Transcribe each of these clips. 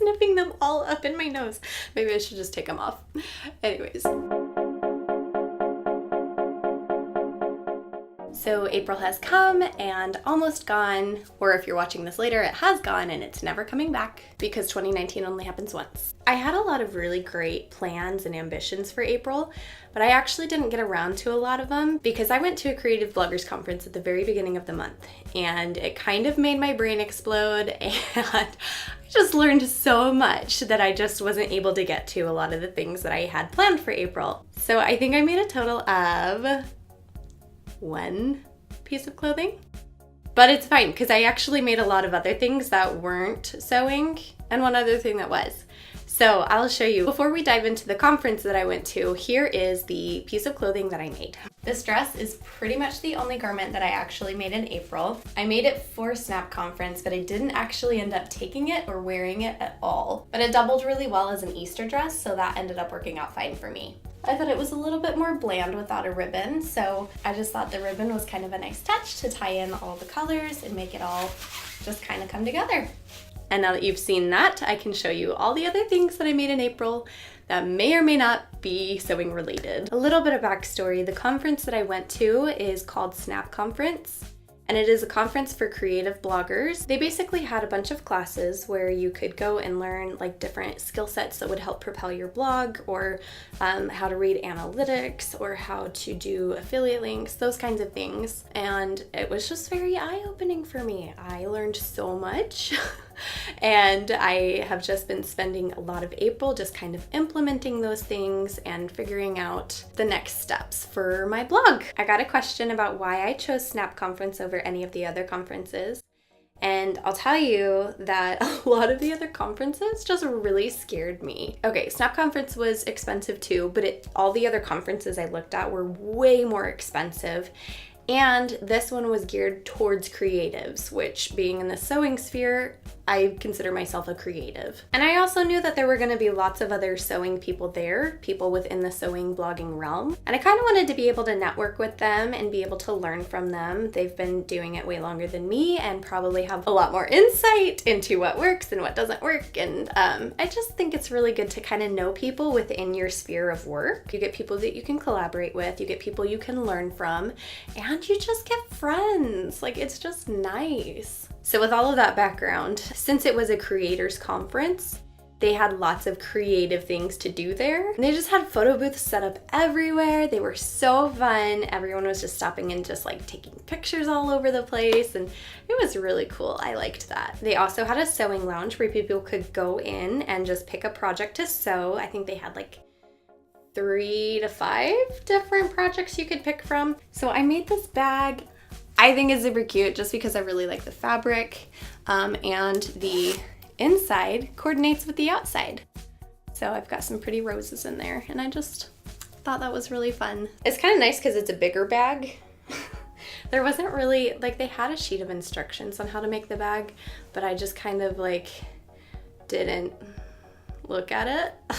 sniffing them all up in my nose. Maybe I should just take them off. Anyways. So April has come and almost gone, or if you're watching this later, it has gone and it's never coming back because 2019 only happens once. I had a lot of really great plans and ambitions for April, but I actually didn't get around to a lot of them because I went to a creative bloggers conference at the very beginning of the month, and it kind of made my brain explode, and I just learned so much that I just wasn't able to get to a lot of the things that I had planned for April. So I think I made a total of 1 piece of clothing, but it's fine because I actually made a lot of other things that weren't sewing and one other thing that was. So I'll show you. Before we dive into the conference that I went to, here is the piece of clothing that I made. This dress is pretty much the only garment that I actually made in April. I made it for Snap Conference, but I didn't actually end up taking it or wearing it at all. But it doubled really well as an Easter dress, so that ended up working out fine for me. I thought it was a little bit more bland without a ribbon, so I just thought the ribbon was kind of a nice touch to tie in all the colors and make it all just kind of come together. And now that you've seen that, I can show you all the other things that I made in April that may or may not be sewing related. A little bit of backstory, the conference that I went to is called Snap Conference, and it is a conference for creative bloggers. They basically had a bunch of classes where you could go and learn like different skill sets that would help propel your blog, or how to read analytics, or how to do affiliate links, those kinds of things. And it was just very eye-opening for me. I learned so much. And I have just been spending a lot of April just kind of implementing those things and figuring out the next steps for my blog. I got a question about why I chose Snap Conference over any of the other conferences. And I'll tell you that a lot of the other conferences just really scared me. Okay, Snap Conference was expensive too, but all the other conferences I looked at were way more expensive. And this one was geared towards creatives, which, being in the sewing sphere, I consider myself a creative. And I also knew that there were going to be lots of other sewing people there, people within the sewing blogging realm. And I kind of wanted to be able to network with them and be able to learn from them. They've been doing it way longer than me and probably have a lot more insight into what works and what doesn't work. And I just think it's really good to kind of know people within your sphere of work. You get people that you can collaborate with, you get people you can learn from, and you just get friends. Like, it's just nice. So with all of that background, since it was a creators conference, they had lots of creative things to do there. And they just had photo booths set up everywhere. They were so fun. Everyone was just stopping and just like taking pictures all over the place, and it was really cool. I liked that. They also had a sewing lounge where people could go in and just pick a project to sew. I think they had like 3 to 5 different projects you could pick from. So I made this bag. I think it's super cute just because I really like the fabric, and the inside coordinates with the outside. So I've got some pretty roses in there, and I just thought that was really fun. It's kind of nice because it's a bigger bag. There wasn't really, like, they had a sheet of instructions on how to make the bag, but I just kind of like didn't look at it.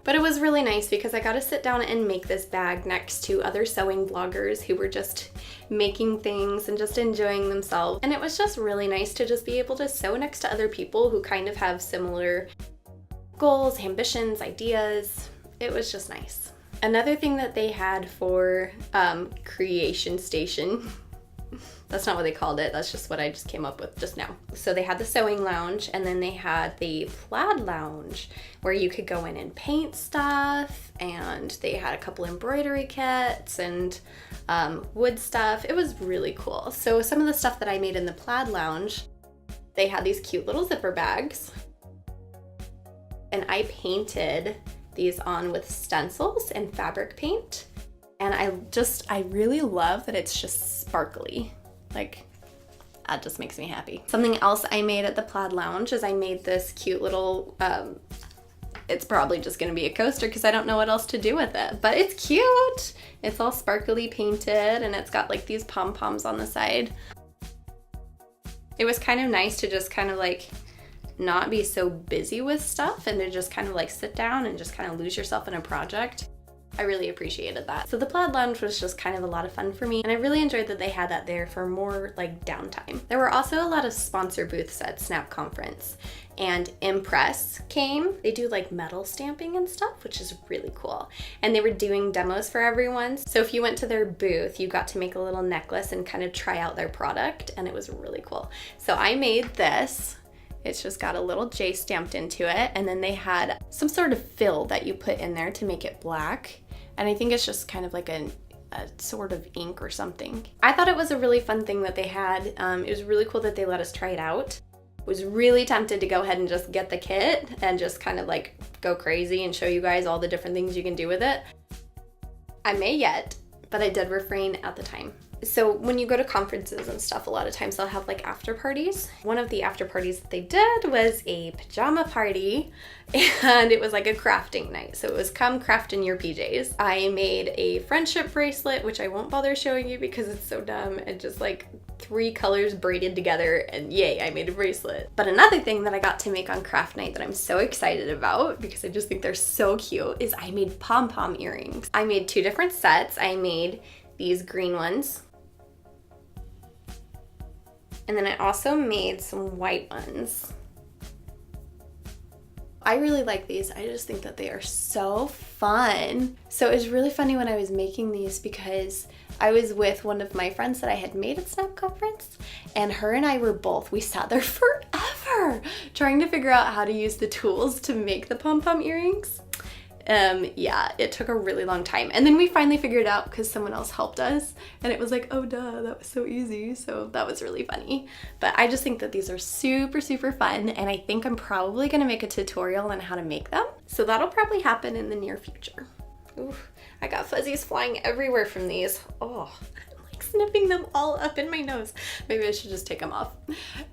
But it was really nice because I got to sit down and make this bag next to other sewing bloggers who were just making things and just enjoying themselves. And it was just really nice to just be able to sew next to other people who kind of have similar goals, ambitions, ideas. It was just nice. Another thing that they had for Creation Station, that's not what they called it, that's just what I just came up with just now. So they had the sewing lounge, and then they had the plaid lounge where you could go in and paint stuff, and they had a couple embroidery kits and wood stuff. It was really cool. So some of the stuff that I made in the plaid lounge, they had these cute little zipper bags, and I painted these on with stencils and fabric paint. And I really love that it's just sparkly. Like, that just makes me happy. Something else I made at the plaid lounge is I made this cute little, it's probably just gonna be a coaster because I don't know what else to do with it, but it's cute. It's all sparkly painted, and it's got like these pom-poms on the side. It was kind of nice to just kind of like not be so busy with stuff and to just kind of like sit down and just kind of lose yourself in a project. I really appreciated that. So the plaid lounge was just kind of a lot of fun for me, and I really enjoyed that they had that there for more like downtime. There were also a lot of sponsor booths at Snap Conference, and Impress came. They do like metal stamping and stuff, which is really cool. And they were doing demos for everyone. So if you went to their booth, you got to make a little necklace and kind of try out their product, and it was really cool. So I made this. It's just got a little J stamped into it, and then they had some sort of fill that you put in there to make it black. And I think it's just kind of like a sort of ink or something. I thought it was a really fun thing that they had. It was really cool that they let us try it out. Was really tempted to go ahead and just get the kit and just kind of like go crazy and show you guys all the different things you can do with it. I may yet, but I did refrain at the time. So when you go to conferences and stuff, a lot of times they'll have like after parties. One of the after parties that they did was a pajama party, and it was like a crafting night. So it was come craft in your PJs. I made a friendship bracelet, which I won't bother showing you because it's so dumb, and just like 3 colors braided together, and yay, I made a bracelet. But another thing that I got to make on craft night that I'm so excited about because I just think they're so cute is I made Pom Pom earrings. I made 2 different sets. I made these green ones, and then I also made some white ones. I really like these. I just think that they are so fun. So it was really funny when I was making these because I was with one of my friends that I had made at Snap Conference, and her and I we sat there forever trying to figure out how to use the tools to make the pom pom earrings. Yeah, it took a really long time. And then we finally figured it out because someone else helped us, and it was like, oh duh, that was so easy. So that was really funny. But I just think that these are super, super fun, and I think I'm probably gonna make a tutorial on how to make them. So that'll probably happen in the near future. Ooh, I got fuzzies flying everywhere from these. Oh, I'm like sniffing them all up in my nose. Maybe I should just take them off.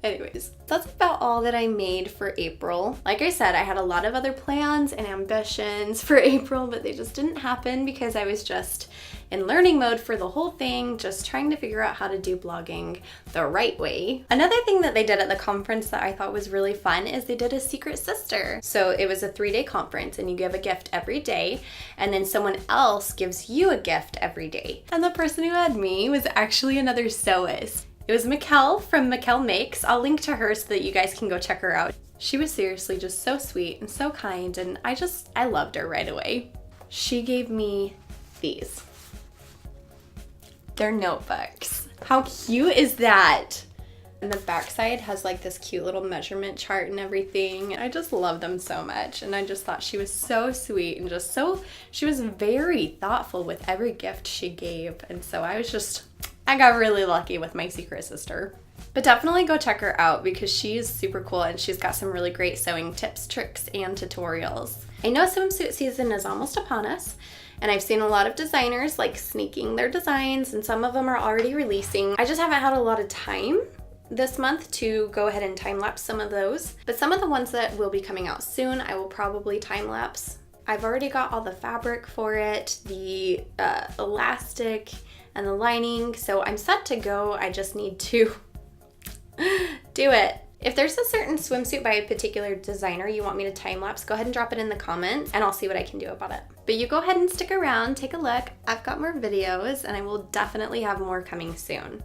Anyways, that's about all that I made for April. Like I said, I had a lot of other plans and ambitions for April, but they just didn't happen because I was just in learning mode for the whole thing, just trying to figure out how to do blogging the right way. Another thing that they did at the conference that I thought was really fun is they did a secret sister. So it was a 3-day conference, and you give a gift every day, and then someone else gives you a gift every day. And the person who had me was actually another sewist. It was Mikkel from Mikkel Makes. I'll link to her so that you guys can go check her out. She was seriously just so sweet and so kind, and I loved her right away. She gave me these. They're notebooks. How cute is that? And the backside has like this cute little measurement chart and everything. I just love them so much, and I just thought she was so sweet and she was very thoughtful with every gift she gave. And so I got really lucky with my secret sister. But definitely go check her out because she's super cool, and she's got some really great sewing tips, tricks, and tutorials. I know swimsuit season is almost upon us, and I've seen a lot of designers like sneaking their designs, and some of them are already releasing. I just haven't had a lot of time this month to go ahead and time lapse some of those, but some of the ones that will be coming out soon, I will probably time lapse. I've already got all the fabric for it, the elastic, and the lining, so I'm set to go. I just need to do it. If there's a certain swimsuit by a particular designer you want me to time lapse, go ahead and drop it in the comments and I'll see what I can do about it. But you go ahead and stick around, take a look. I've got more videos, and I will definitely have more coming soon.